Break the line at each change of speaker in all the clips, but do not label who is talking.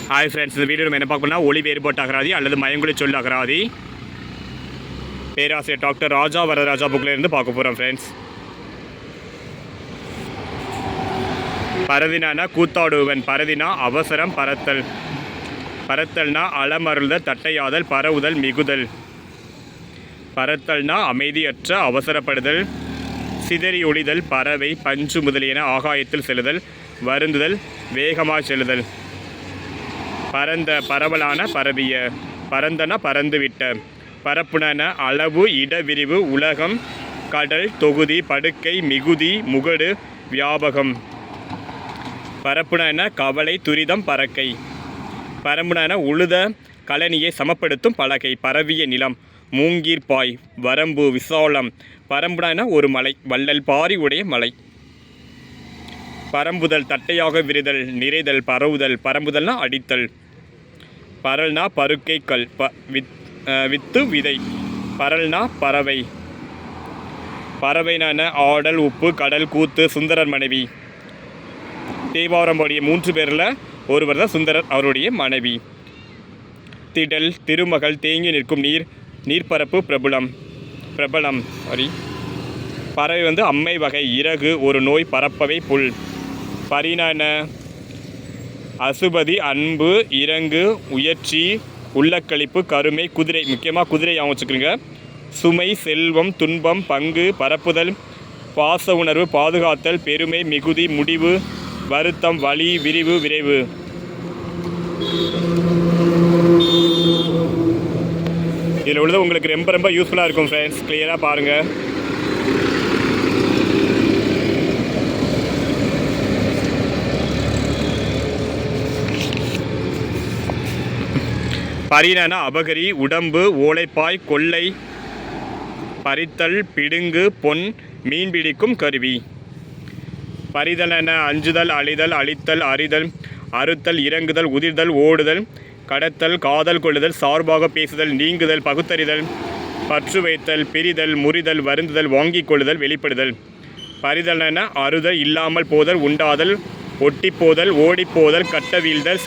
Hi friends, இந்த video நம்ம என்ன பார்க்கணும்னா ஒளி வேறுபாட்டு அகராதி அல்லது மயங்குழி சொல் அகராதி பேராசிரியர் டாக்டர் ராஜா வரதராஜா புக்கில் இருந்து பார்க்க போகிறோம் ஃப்ரெண்ட்ஸ். பரதினா கூத்தாடுவன், பரதினா அவசரம், பரத்தல், பரத்தல்னா அலமருள்தல், தட்டையாதல், பரவுதல், மிகுதல், பரத்தல்னா அமைதியற்ற அவசரப்படுதல், சிதறி ஒளிதல், பறவை, பஞ்சு முதலியன ஆகாயத்தில் செல்லுதல், வருந்துதல், வேகமாக செல்லுதல். பரந்த பரவலான பரவிய, பரந்தன பறந்துவிட்ட, பரப்புன அளவு இடவிரிவு உலகம் கடல் தொகுதி படுக்கை மிகுதி முகடு வியாபகம். பரப்புன கவலை துரிதம் பறக்கை, பரம்புன உழுத கழனியை சமப்படுத்தும் பலகை, பரவிய நிலம் மூங்கீர்பாய், வரம்பு விசாலம், பரம்புன ஒரு மலை, வள்ளல் பாரி உடைய மலை. பரம்புதல் தட்டையாக விரிதல் நிறைதல், பரவுதல், பரம்புதல்னா அடித்தல், பரல்னா பருக்கை கல், வித்து விதை, பரல்னா பறவை, பறவைனான ஆடல் உப்பு கடல் கூத்து சுந்தரர் மனைவி. தேவாரம்புடைய 3 பேரில் ஒருவர் தான் சுந்தரர், அவருடைய மனைவி. திடல் திருமகள் தேங்கி நிற்கும் நீர் நீர்ப்பரப்பு பிரபலம் பறவை அம்மை வகை, இறகு ஒரு நோய், பரப்பவை புல். பரினான அசுபதி அன்பு இறங்கு உயர்ச்சி உள்ளக்களிப்பு கருமை குதிரை, முக்கியமாக குதிரை அவங்க வச்சுக்கிறீங்க. சுமை செல்வம் துன்பம் பங்கு பரப்புதல் பாச உணர்வு பாதுகாத்தல் பெருமை மிகுதி முடிவு வருத்தம் வலி விரிவு விரைவு. இதில் உள்ளது உங்களுக்கு ரொம்ப யூஸ்ஃபுல்லாக இருக்கும் ஃப்ரெண்ட்ஸ், கிளியராக பாருங்கள். பரினா அபகரி உடம்பு ஓலைப்பாய் கொள்ளை பறித்தல் பிடுங்கு பொன் மீன் பிடிக்கும் கருவி. பரிதலன அஞ்சுதல் அழிதல் அழித்தல் அறிதல் அறுத்தல் இறங்குதல் உதிர்தல் ஓடுதல் கடத்தல் காதல் கொள்ளுதல் சார்பாக பேசுதல் நீங்குதல் பகுத்தறிதல் பற்று வைத்தல் பிரிதல் முறிதல் வருந்துதல் வாங்கிக் கொள்ளுதல் வெளிப்படுதல். பரிதலன அறுதல் இல்லாமல் போதல் உண்டாதல் ஒட்டிப்போதல் ஓடிப்போதல் கட்ட வீழ்தல்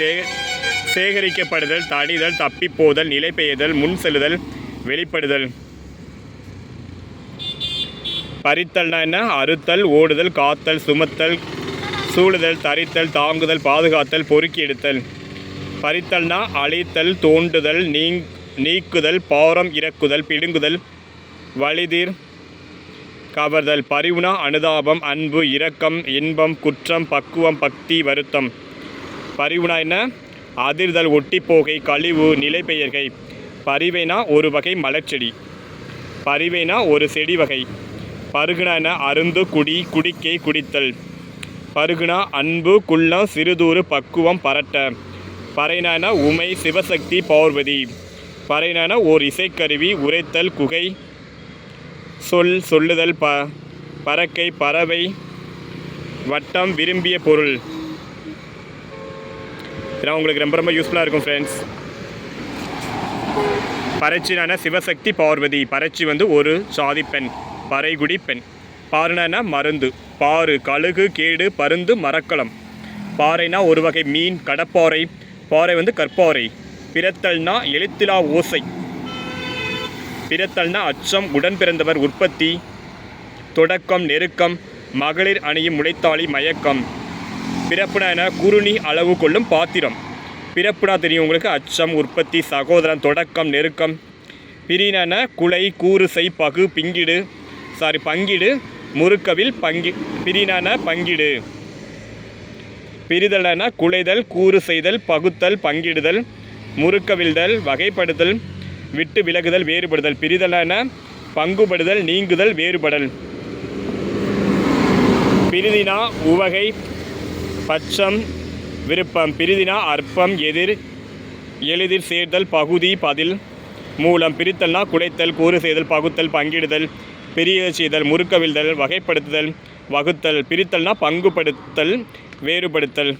சேகரிக்கப்படுதல் தடிதல் தப்பிப்போதல் நிலை பெய்தல் முன் செல்லுதல் வெளிப்படுதல். பறித்தல்னா அறுத்தல் ஓடுதல் காத்தல் சுமத்தல் சூழுதல் தரித்தல் தாங்குதல் பாதுகாத்தல் பொறுக்கி எடுத்தல். பறித்தல்னா அழித்தல் தோண்டுதல் நீக்குதல் பாரம் இறக்குதல் பிடுங்குதல் வலிதிர் கவர்தல். பரிவுனா அனுதாபம் அன்பு இரக்கம் இன்பம் குற்றம் பக்குவம் பக்தி வருத்தம். பரிவுனா என்ன அதிர்தல் ஒட்டிப்போகை கழிவு நிலை பெயர்கை. பரிவைனா ஒரு வகை மலர்ச்செடி, பரிவைனா ஒரு செடி வகை. பருகுனா அருந்து குடி குடிக்கை குடித்தல். பருகுனா அன்பு குள்ளம் சிறுதூறு பக்குவம் பரட்ட. பறைனான உமை சிவசக்தி பார்வதி. பறைனான ஓர் இசைக்கருவி உரைத்தல் குகை சொல்லுதல் பறக்கை பறவை வட்டம் விரும்பிய பொருள். இதெல்லாம் உங்களுக்கு ரொம்ப யூஸ்ஃபுல்லாக இருக்கும் ஃப்ரெண்ட்ஸ். பறைச்சினான சிவசக்தி பார்வதி, பறைச்சி ஒரு சாதி பெண், பறைகுடி பெண். பாருனா மருந்து, பாரு கழுகு கேடு பருந்து மரக்கலம். பாறைனா ஒரு வகை மீன் கடப்பாறை, பாறை கற்பாறை. பிறத்தல்னா எழுத்திலா ஓசை, பிறத்தல்னா அச்சம் உடன் பிறந்தவர் உற்பத்தி தொடக்கம் நெருக்கம் மகளிர் அணியும் முளைத்தாளி மயக்கம். பிறப்புனா குறுநி அளவு கொள்ளும் பாத்திரம். பிறப்புனா தெரியும் உங்களுக்கு, அச்சம் உற்பத்தி சகோதரன் தொடக்கம் நெருக்கம். பிரினான குலை கூறுசை பகு பங்கிடு முறுக்கவில் பிரினான பங்கிடு. பிரிதலான குலைதல் கூறு செய்தல் பகுத்தல் பங்கிடுதல் முறுக்கவிழ்தல் வகைப்படுதல் விட்டு விலகுதல் வேறுபடுதல். பிரிதலான பங்குபடுதல் நீங்குதல் வேறுபடல். பிரிதினா உவகை பட்சம் விருப்பம். பிரிதினா அற்பம் எளிதில் சேர்தல் பகுதி பதில் மூலம். பிரித்தல்னா குலைத்தல் கூறு செய்தல் பகுத்தல் பங்கிடுதல் பெரிய செய்தல் முறுக்கவிழ்தல் வகைப்படுத்துதல் வகுத்தல். பிரித்தல்னா பங்குபடுத்தல் வேறுபடுத்தல்.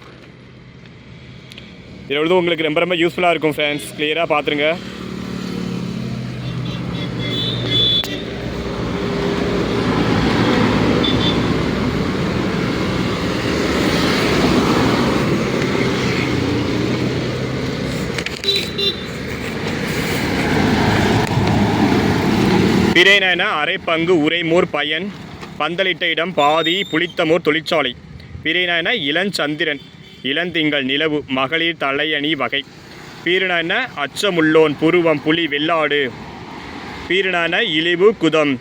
இதில் உங்களுக்கு ரொம்ப யூஸ்ஃபுல்லாக இருக்கும் ஃப்ரெண்ட்ஸ், கிளியராக பார்த்துருங்க. விரைன அரை பங்கு உரைமோர் பயன் பந்தலிட்ட இடம் பாதி புளித்தமோர் தொழிற்சாலை. விரைன இளஞ்சந்திரன் இளந்திங்கள் நிலவு மகளிர் தலையணி வகை. பீரண அச்சமுள்ளோன் புருவம் புலி வெள்ளாடு. பீரண இழிவு குதம்.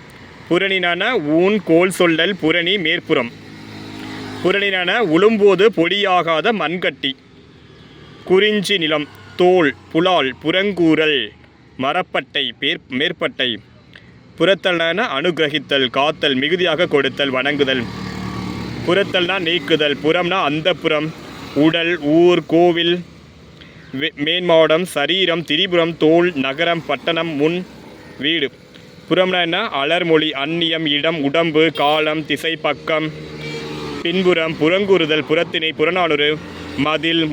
புறணின ஊன் கோல் சொல்லல் புரணி மேற்புறம். புறணின உளும்போது பொடியாகாத மண்கட்டி. குறிஞ்சி நிலம் தோல் புலால் புறங்கூறல் மரப்பட்டை மேற்பட்டை. புறத்தல்ன அனுகிரகித்தல் காத்தல் மிகுதியாக கொடுத்தல் வணங்குதல். புறத்தல்னா நீக்குதல் புறம்னா அந்தப்புறம் உடல் ஊர் கோவில் மேன்மாடம் சரீரம் திரிபுரம் தோல் நகரம் பட்டணம் முன் வீடு. புறம்னா அலர்மொழி அந்நியம் இடம் உடம்பு காலம் திசை பக்கம் பின்புறம். புறங்கூறுதல் புறத்தினை புறநானூறு மதில்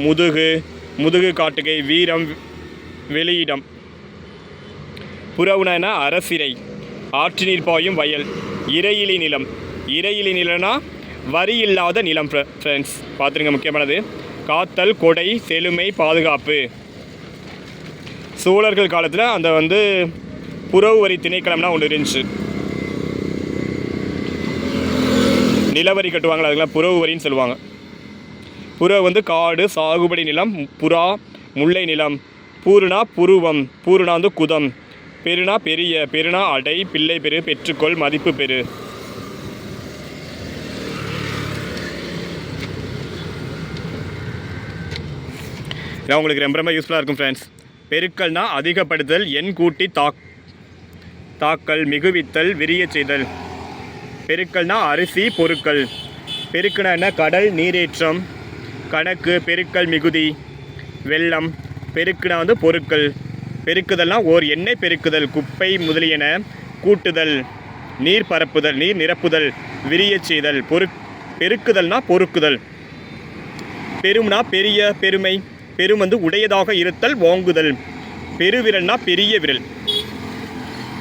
முதுகு காட்டுகை வீரம் வெளியிடம். புறவுன அரசிரை ஆற்றினீர் பாயும் வயல். இறையிலி நிலம் இறையிலி நிலம்னா வரி இல்லாத நிலம். ஃப்ரெண்ட்ஸ் பார்த்துருங்க, முக்கியமானது. காத்தல் கொடை செழுமை பாதுகாப்பு. சோழர்கள் காலத்தில் அந்த புறவு வரி திணைக்களம்னா ஒன்று இருந்துச்சு. நிலவரி கட்டுவாங்களா, அதுக்கெல்லாம் புறவு வரின்னு சொல்லுவாங்க. புறவு காடு சாகுபடி நிலம். புறா முல்லை நிலம். பூருணா புருவம். பூருணா குதம். பெருனா பெரிய. பெருனா அடை பிள்ளை பெரு பெற்றுக்கொள் மதிப்பு பெரு. இதான் உங்களுக்கு ரொம்ப யூஸ்ஃபுல்லாக இருக்கும் ஃப்ரெண்ட்ஸ். பெருக்கல்னா அதிகப்படுத்தல் எண் கூட்டி தாக்கல் மிகுவித்தல் விரிய செய்தல். பெருக்கல்னா அரிசி பொருட்கள். பெருக்குனா கடல் நீரேற்றம் கணக்கு பெருக்கல் மிகுதி வெள்ளம். பெருக்குனா பொருட்கள். பெருக்குதல்னா ஓர் எண்ணெய் பெருக்குதல் குப்பை முதலியன கூட்டுதல் நீர் பரப்புதல் நீர் நிரப்புதல் விரிய செய்தல். பெருக்குதல்னா பொறுக்குதல். பெரும்னா பெரிய பெருமை. பெரும் உடையதாக இருத்தல் வாங்குதல். பெருவிரல்னா பெரிய விரல்.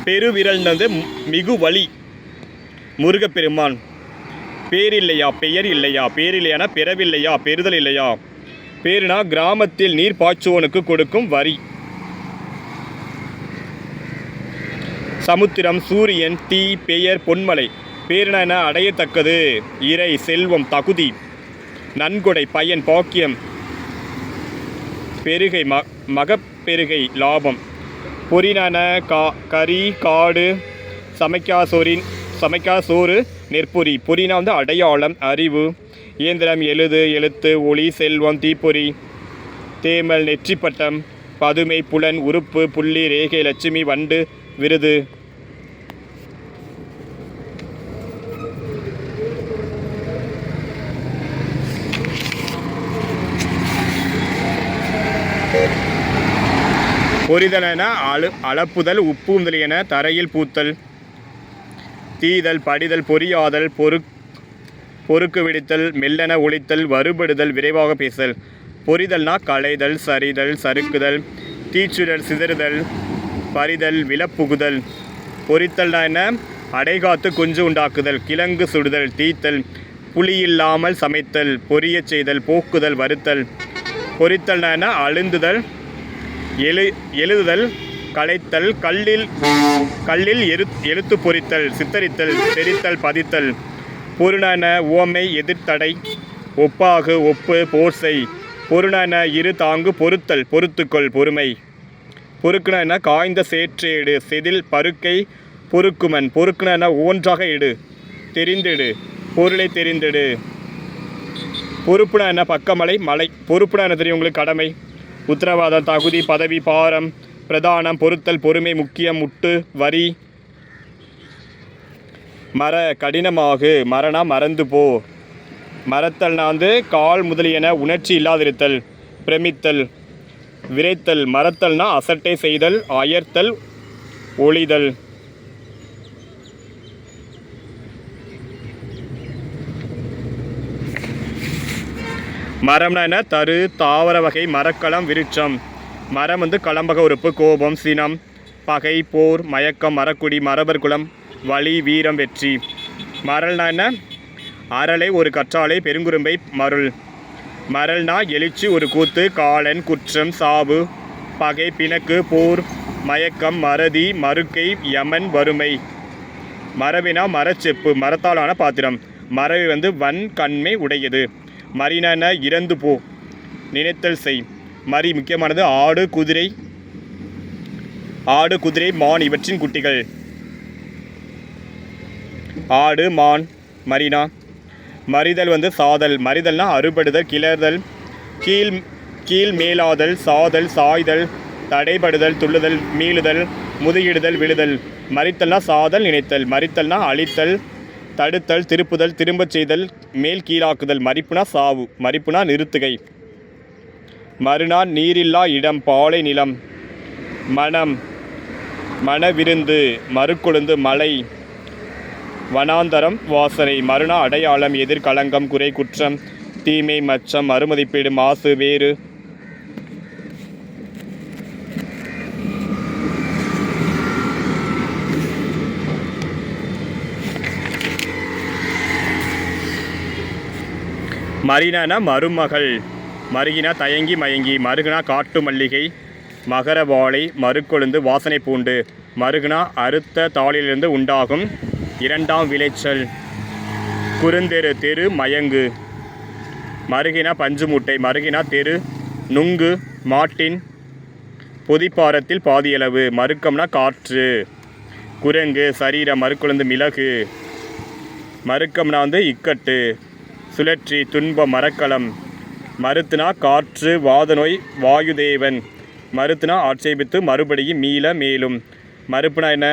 பெருவிரல் மிகு வலி முருகப்பெருமான். பேரில்லையா பெயர் இல்லையா. பேரில்லையானா பெறவில்லையா பெறுதல் இல்லையா. பேருனா கிராமத்தில் நீர் பாய்ச்சுவோனுக்கு கொடுக்கும் வரி. சமுத்திரம் சூரியன் தீ பெயர் பொன்மலை. பேருனா அடையத்தக்கது இறை செல்வம் தகுதி நன்கொடை பயன் பாக்கியம். பெருகை மகப்பெருகை லாபம். பொறினான கறி காடு சமைக்கா சோறு நெற்பொறி. பொறினா அடையாளம் அறிவு. இயந்திரம் எழுத்து ஒளி செல்வம் தீப்பொறி. தேமல் நெற்றிப்பட்டம் பதுமை புலன் உறுப்பு புள்ளி ரேகை லட்சுமி வண்டு விருது. பொரிதலென அளப்புதல் உப்பு முதலியன தரையில் பூத்தல். தீதல் படிதல் பொரியாதல் பொறுக்கு விடுத்தல் மெல்லென ஒழித்தல் வருபடுதல் விரைவாக பேசல். பொரிதல்னா களைதல் சரிதல் சறுக்குதல் தீச்சுடல் சிதறுதல் பறிதல் விலப்புகுதல். பொரித்தல்னா அடைகாத்து குஞ்சு உண்டாக்குதல் கிழங்கு சுடுதல் தீத்தல் புளியில்லாமல் சமைத்தல் பொரியச் செய்தல் போக்குதல் வருத்தல். பொரித்தல்னா அழுந்துதல் எழுதுதல் களைத்தல் கல்லில் எழுத்து பொறித்தல் சித்தரித்தல் தெரித்தல் பதித்தல். பொருணன உவமை எதிர்த்தடை ஒப்பாகு ஒப்பு போர்சை. பொருணன இரு தாங்கு பொறுத்தல் பொறுத்துக்கொள் பொறுமை. பொறுக்குன காய்ந்த சேற்றேடு செதில் பருக்கை பொறுக்குமன். பொறுக்குன ஒன்றாக இடு தெரிந்திடு பொருளை தெரிந்திடு. பொறுப்புன பக்கமலை மலை. பொறுப்புன தெரியும் உங்களுக்கு கடமை உத்தரவாதம் தகுதி பதவி பாரம் பிரதானம் பொறுத்தல் பொறுமை முக்கியம் முட்டு வரி. மர கடினமாகு மரணா மறந்து போ. மறத்தல்னா கால் முதலியன உணர்ச்சி இல்லாதிருத்தல் பிரமித்தல். விரைத்தல் மறத்தல்னா அசட்டை செய்தல் அயர்த்தல் ஒளிதல். மரம்னா என்ன தரு தாவர வகை மரக்கலம் விருட்சம். மரம் களம்பக உறுப்பு கோபம் சினம் பகை போர் மயக்கம் மரக்குடி மரபர் குலம் வலி வீரம் வெற்றி. மரல்னா என்ன அரளை ஒரு கற்றாழை பெருங்குறும்பை மருள். மரல்னா எழுச்சி ஒரு கூத்து காலன் குற்றம் சாவு பகை பிணக்கு போர் மயக்கம் மறதி மறுக்கை யமன் வறுமை மரவினா மரச்செப்பு, மரத்தாலான பாத்திரம். மரவி வந்து வன்கண்மை உடையது. மறினா இறந்து போ, நினைத்தல் செய். மறி முக்கியமானது. ஆடு குதிரை மான் இவற்றின் குட்டிகள். ஆடு மான் மறினா. மறிதல் வந்து சாதல். மறிதல்னா அறுபடுதல், கிளறுதல், கீழ் மேலாதல், சாதல், சாய்தல், தடைபடுதல், துள்ளுதல், மீளுதல், முதுகிடுதல், விழுதல். மறித்தல்னா சாதல், நினைத்தல். மறித்தல்னா அழித்தல், தடுத்தல், திருப்புதல், திரும்பச் செய்தல், மேல் கீழாக்குதல். மறிப்புனா சாவு. மறிப்புனா நிறுத்துகை. மறுநா நீரில்லா இடம், பாலை நிலம். மனம் மணவிருந்து, மறுக்கொழுந்து, மலை, வனாந்தரம், வாசனை. மறுநா அடையாளம், எதிர்கலங்கம், குறை, குற்றம், தீமை, மச்சம், மறுமதிப்பீடு, மாசு, வேறு. மறினா மருமகள். மருகினா தயங்கி மயங்கி. மருகுனா காட்டு மல்லிகை, மகர வாழை, மறுக்கொழுந்து, வாசனை பூண்டு. மருகுனா அறுத்த தாளிலிருந்து உண்டாகும் இரண்டாம் விளைச்சல். குறுந்தெரு, தெரு, மயங்கு. மருகினா பஞ்சு மூட்டை. மருகினா தெரு, நுங்கு, மாட்டின் பொதிப்பாரத்தில் பாதியளவு. மறுக்கம்னா காற்று. குரங்கு, சரீரம், மறுக்கொழுந்து, மிளகு. மறுக்கம்னா வந்து இக்கட்டு, சுழற்சி, துன்பம், மரக்கலம். மறுத்துனா காற்று, வாதநோய், வாயுதேவன். மறுத்துனா ஆட்சேபித்து, மறுபடியும், மீள, மேலும். மறுப்புனா என்ன?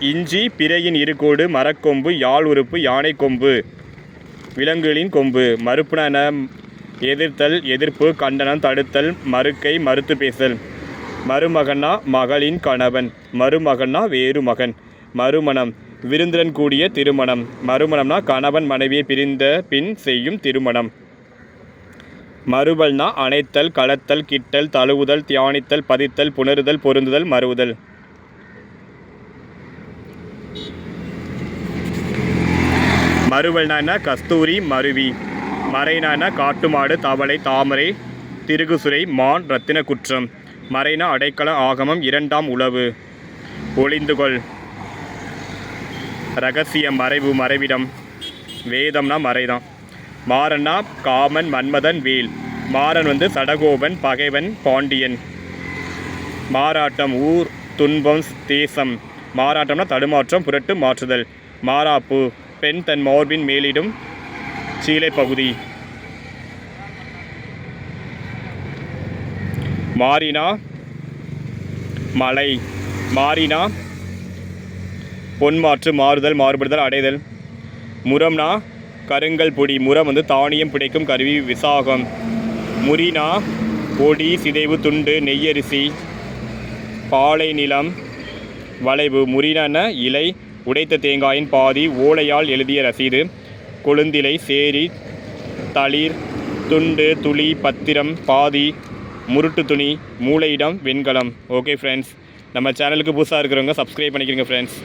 இஞ்சி பிறையின் இருகோடு, மரக்கொம்பு, யாழ் உறுப்பு, யானை கொம்பு, விலங்குகளின் கொம்பு. மறுப்புனா என்ன? எதிர்த்தல், எதிர்ப்பு, கண்டனம், தடுத்தல், மறுக்கை, மறுத்து பேசல். மருமகன்னா மகளின் கணவன். மருமகன்னா வேறு மகன். மறுமணம், விருந்துடன் கூடிய திருமணம். மறுமணம்னா கணவன் மனைவியை பிரிந்த பின் செய்யும் திருமணம். மறுபல்னா அணைத்தல், கலத்தல், கிட்டல், தழுவுதல், தியானித்தல், பதித்தல், புணருதல், பொருந்துதல், மறுவுதல். மறுவல்னா கஸ்தூரி, மருவி. மறைனா காட்டுமாடு, தவளை, தாமரை, திருகுசுரை, மான், இரத்தின குற்றம். மறைனா அடைக்கல, ஆகமம், இரண்டாம் உளவு. ஒளிந்துகொள், ரகசியம், மறைவு, மறைவிடம். வேதம்னா மறைதான். மாறன்னா காமன், மன்மதன், வேல். மாறன் வந்து சடகோபன், பகைவன், பாண்டியன். மாறாட்டம், ஊர், துன்பம், தேசம். மாறாட்டம்னா தடுமாற்றம், புரட்டு, மாற்றுதல். மாறாப்பு, பெண் தன் மார்பின் மேலிடும் சீலை பகுதி. மாறினா மலை. மாறினா பொன்மாற்று, மாறுதல், மாறுபடுதல், அடைதல். முரம்னா கருங்கல் பொடி. முரம் வந்து தானியம் பிடைக்கும் கருவி, விசாகம். முறினா பொடி, சிதைவு, துண்டு, நெய்யரிசி, பாலை நிலம், வளைவு. முறினா இலை, உடைத்த தேங்காயின் பாதி, ஓலையால் எழுதிய ரசீது, கொழுந்திலை, சேரி, தளிர், துண்டு, துளி, பத்திரம், பாதி, முருட்டு துணி, மூளையிடம், வெண்கலம். ஓகே ஃப்ரெண்ட்ஸ், நம்ம சேனலுக்கு புதுசாக இருக்கிறவங்க சப்ஸ்கிரைப் பண்ணிக்கிறீங்க ஃப்ரெண்ட்ஸ்.